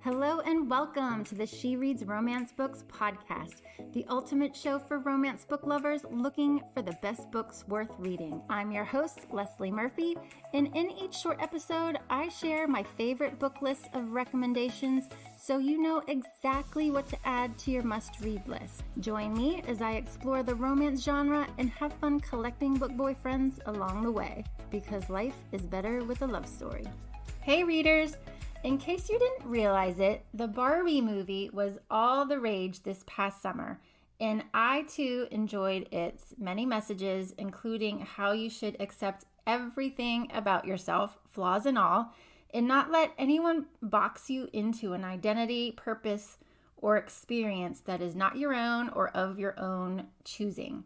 Hello and welcome to the She Reads Romance Books podcast, the ultimate show for romance book lovers looking for the best books worth reading. I'm your host, Leslie Murphy, and in each short episode, I share my favorite book list of recommendations so you know exactly what to add to your must-read list. Join me as I explore the romance genre and have fun collecting book boyfriends along the way, because life is better with a love story. Hey readers! In case you didn't realize it, the Barbie movie was all the rage this past summer, and I too enjoyed its many messages, including how you should accept everything about yourself, flaws and all, and not let anyone box you into an identity, purpose, or experience that is not your own or of your own choosing.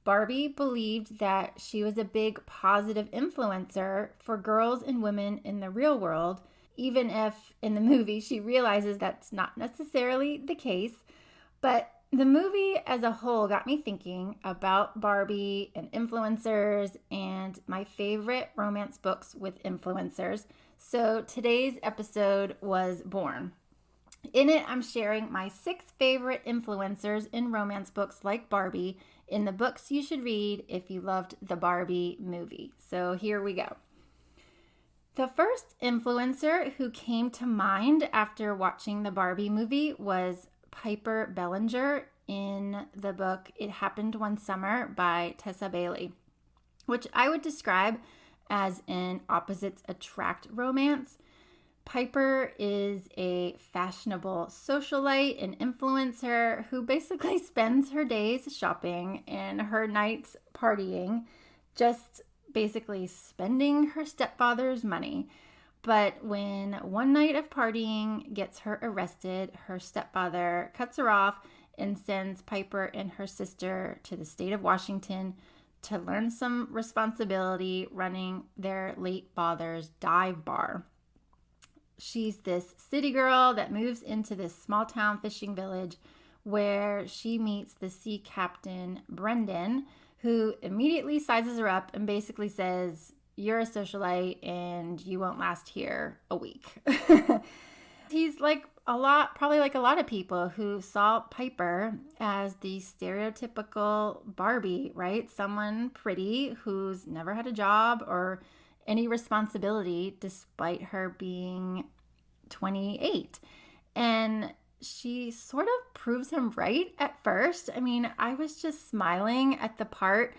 Barbie believed that she was a big positive influencer for girls and women in the real world, even if in the movie she realizes that's not necessarily the case. But the movie as a whole got me thinking about Barbie and influencers and my favorite romance books with influencers. So today's episode was born. In it, I'm sharing my 6 favorite influencers in romance books like Barbie in the books you should read if you loved the Barbie movie. So here we go. The first influencer who came to mind after watching the Barbie movie was Piper Bellinger in the book It Happened One Summer by Tessa Bailey, which I would describe as an opposites attract romance. Piper is a fashionable socialite and influencer who basically spends her days shopping and her nights partying, just basically spending her stepfather's money. But when one night of partying gets her arrested, her stepfather cuts her off and sends Piper and her sister to the state of Washington to learn some responsibility running their late father's dive bar. She's this city girl that moves into this small town fishing village where she meets the sea captain, Brendan, who immediately sizes her up and basically says, "You're a socialite and you won't last here a week." He's probably like a lot of people who saw Piper as the stereotypical Barbie, right? Someone pretty who's never had a job or any responsibility despite her being 28. And she sort of proves him right at first. I mean, I was just smiling at the part,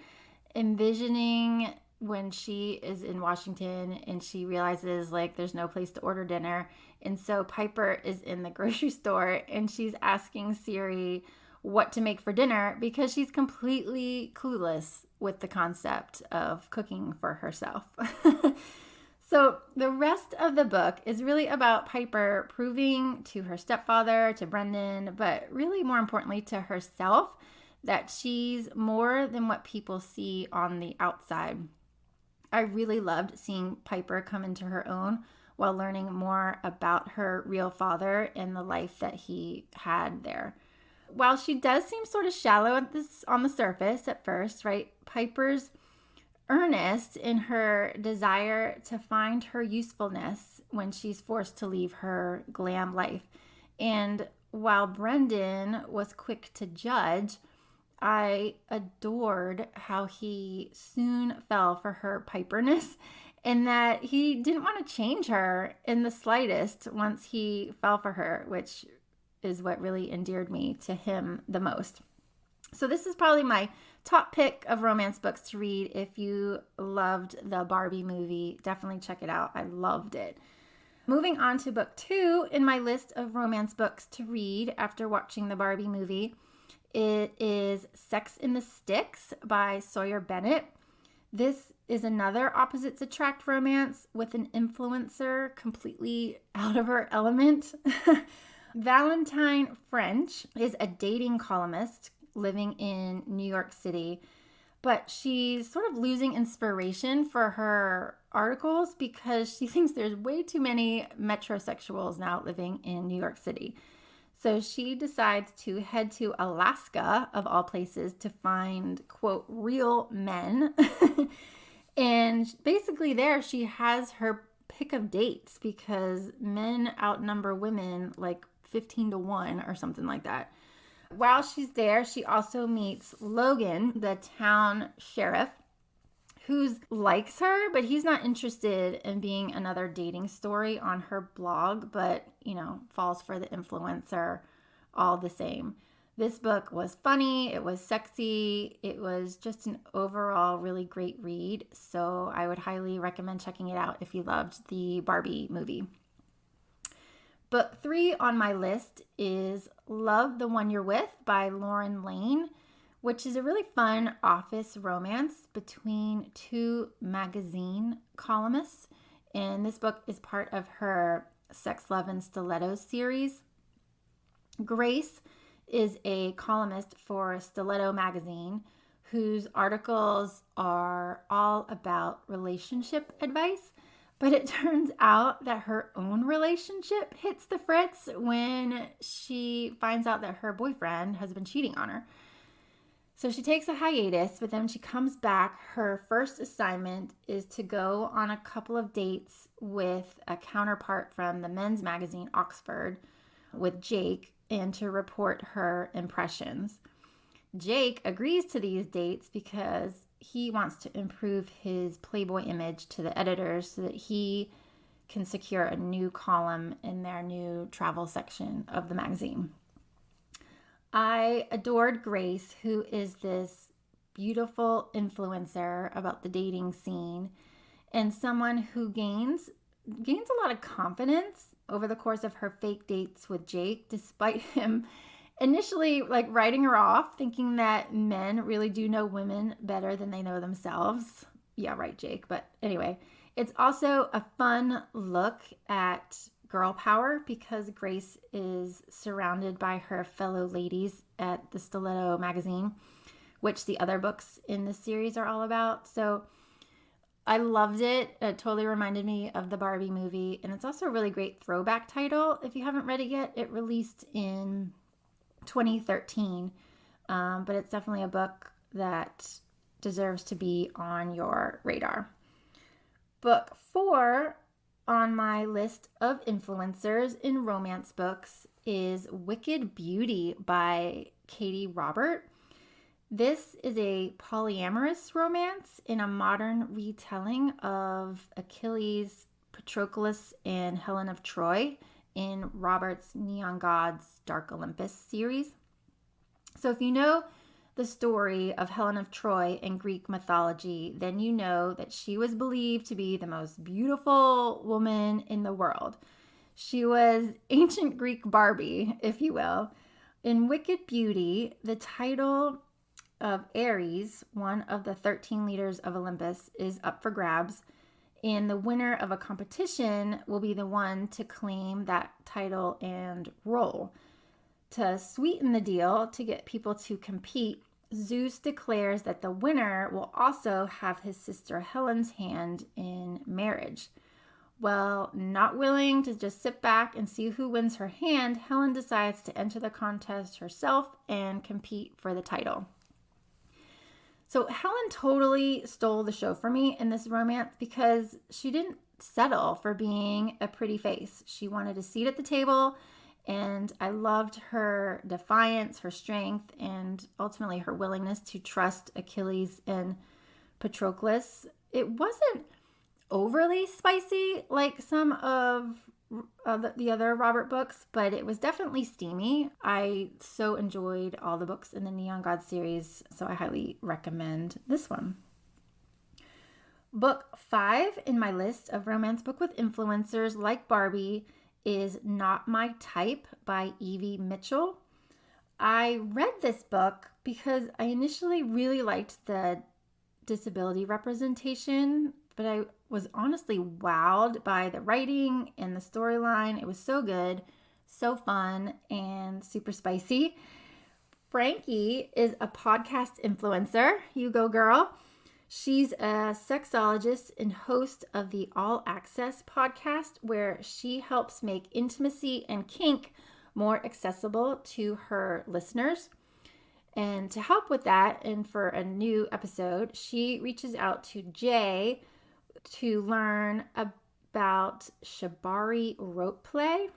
envisioning when she is in Washington and she realizes there's no place to order dinner. And so Piper is in the grocery store and she's asking Siri what to make for dinner because she's completely clueless with the concept of cooking for herself. So the rest of the book is really about Piper proving to her stepfather, to Brendan, but really more importantly to herself, that she's more than what people see on the outside. I really loved seeing Piper come into her own while learning more about her real father and the life that he had there. While she does seem sort of shallow on the surface at first, right? Piper's earnest in her desire to find her usefulness when she's forced to leave her glam life. And while Brendan was quick to judge, I adored how he soon fell for her Piperness and that he didn't want to change her in the slightest once he fell for her, which is what really endeared me to him the most. So this is probably my top pick of romance books to read. If you loved the Barbie movie, definitely check it out. I loved it. Moving on to book 2 in my list of romance books to read after watching the Barbie movie, it is Sex in the Sticks by Sawyer Bennett. This is another opposites attract romance with an influencer completely out of her element. Valentine French is a dating columnist living in New York City, but she's sort of losing inspiration for her articles because she thinks there's way too many metrosexuals now living in New York City. So she decides to head to Alaska, of all places, to find, quote, real men. And basically there she has her pick of dates because men outnumber women like 15-1 or something like that. While she's there, she also meets Logan, the town sheriff, who likes her, but he's not interested in being another dating story on her blog, but, falls for the influencer all the same. This book was funny, it was sexy, it was just an overall really great read, so I would highly recommend checking it out if you loved the Barbie movie. Book 3 on my list is Love the One You're With by Lauren Lane, which is a really fun office romance between two magazine columnists. And this book is part of her Sex, Love, and Stilettos series. Grace is a columnist for Stiletto magazine whose articles are all about relationship advice. But it turns out that her own relationship hits the fritz when she finds out that her boyfriend has been cheating on her. So she takes a hiatus, but then she comes back. Her first assignment is to go on a couple of dates with a counterpart from the men's magazine, Oxford, with Jake, and to report her impressions. Jake agrees to these dates because he wants to improve his Playboy image to the editors so that he can secure a new column in their new travel section of the magazine. I adored Grace, who is this beautiful influencer about the dating scene and someone who gains a lot of confidence over the course of her fake dates with Jake, despite him initially writing her off, thinking that men really do know women better than they know themselves. Yeah, right, Jake. But anyway, it's also a fun look at girl power because Grace is surrounded by her fellow ladies at the Stiletto magazine, which the other books in this series are all about. So I loved it. It totally reminded me of the Barbie movie. And it's also a really great throwback title. If you haven't read it yet, it released in 2013. But it's definitely a book that deserves to be on your radar. Book 4 on my list of influencers in romance books is Wicked Beauty by Katie Robert. This is a polyamorous romance in a modern retelling of Achilles, Patroclus, and Helen of Troy in Robert's Neon Gods Dark Olympus series. So if you know the story of Helen of Troy in Greek mythology, then you know that she was believed to be the most beautiful woman in the world. She was ancient Greek Barbie, if you will. In Wicked Beauty, the title of Ares, one of the 13 leaders of Olympus, is up for grabs, and the winner of a competition will be the one to claim that title and role. To sweeten the deal, to get people to compete, Zeus declares that the winner will also have his sister Helen's hand in marriage. Well, not willing to just sit back and see who wins her hand, Helen decides to enter the contest herself and compete for the title. So Helen totally stole the show for me in this romance because she didn't settle for being a pretty face. She wanted a seat at the table, and I loved her defiance, her strength, and ultimately her willingness to trust Achilles and Patroclus. It wasn't overly spicy like some of the other Robert books, but it was definitely steamy. I so enjoyed all the books in the Neon God series, so I highly recommend this one. Book 5 in my list of romance book with influencers like Barbie is Not My Type by Evie Mitchell. I read this book because I initially really liked the disability representation, but I was honestly wowed by the writing and the storyline. It was so good, so fun, and super spicy. Frankie is a podcast influencer. You go, girl. She's a sexologist and host of the All Access podcast, where she helps make intimacy and kink more accessible to her listeners. And to help with that, and for a new episode, she reaches out to Jay to learn about shibari rope play.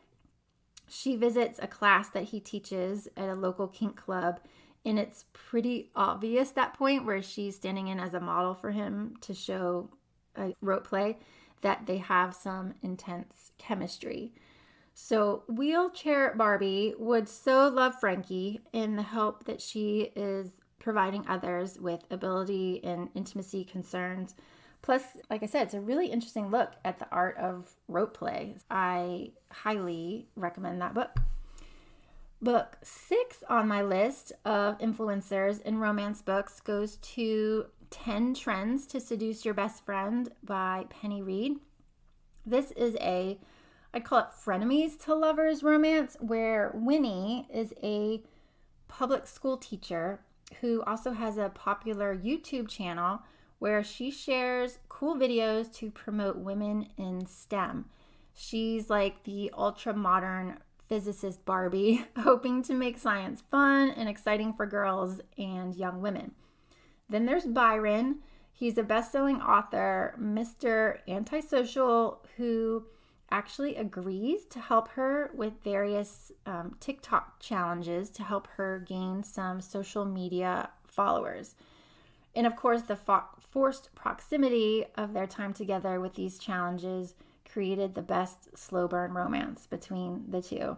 She visits a class that he teaches at a local kink club, and it's pretty obvious that point where she's standing in as a model for him to show a rope play that they have some intense chemistry. So wheelchair Barbie would so love Frankie in the help that she is providing others with ability and intimacy concerns. Plus, like I said, it's a really interesting look at the art of rope play. I highly recommend that book. Book 6 on my list of influencers in romance books goes to 10 Trends to Seduce Your Best Friend by Penny Reed. This is I'd call it frenemies to lovers romance, where Winnie is a public school teacher who also has a popular YouTube channel where she shares cool videos to promote women in STEM. She's like the ultra-modern physicist Barbie, hoping to make science fun and exciting for girls and young women. Then there's Byron. He's a best-selling author, Mr. Antisocial, who actually agrees to help her with various TikTok challenges to help her gain some social media followers. And of course, the forced proximity of their time together with these challenges created the best slow burn romance between the two.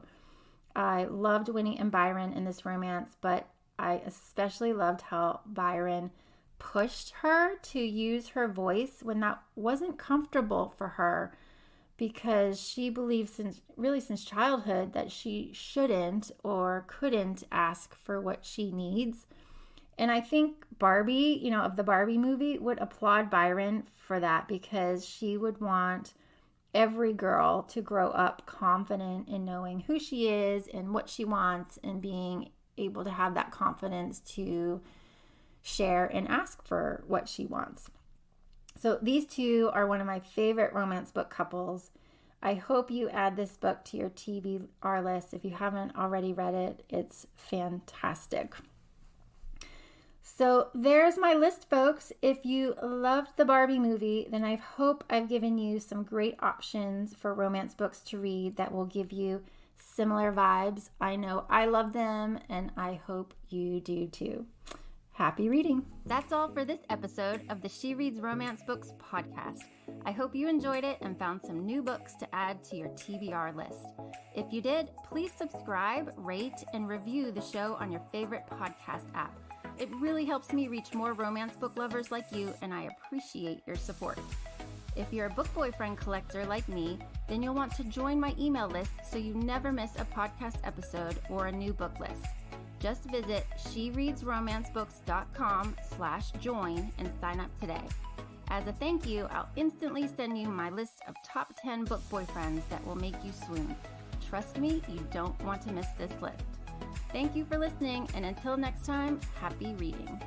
I loved Winnie and Byron in this romance, but I especially loved how Byron pushed her to use her voice when that wasn't comfortable for her, because she believes since childhood that she shouldn't or couldn't ask for what she needs. And I think Barbie, of the Barbie movie, would applaud Byron for that, because she would want every girl to grow up confident in knowing who she is and what she wants and being able to have that confidence to share and ask for what she wants. So these two are one of my favorite romance book couples. I hope you add this book to your TBR list. If you haven't already read it, it's fantastic. So there's my list, folks. If you loved the Barbie movie, then I hope I've given you some great options for romance books to read that will give you similar vibes. I know I love them, and I hope you do too. Happy reading. That's all for this episode of the She Reads Romance Books podcast. I hope you enjoyed it and found some new books to add to your TBR list. If you did, please subscribe, rate, and review the show on your favorite podcast app. It really helps me reach more romance book lovers like you, and I appreciate your support. If you're a book boyfriend collector like me, then you'll want to join my email list so you never miss a podcast episode or a new book list. Just visit shereadsromancebooks.com/join and sign up today. As a thank you, I'll instantly send you my list of top 10 book boyfriends that will make you swoon. Trust me, you don't want to miss this list. Thank you for listening, and until next time, happy reading.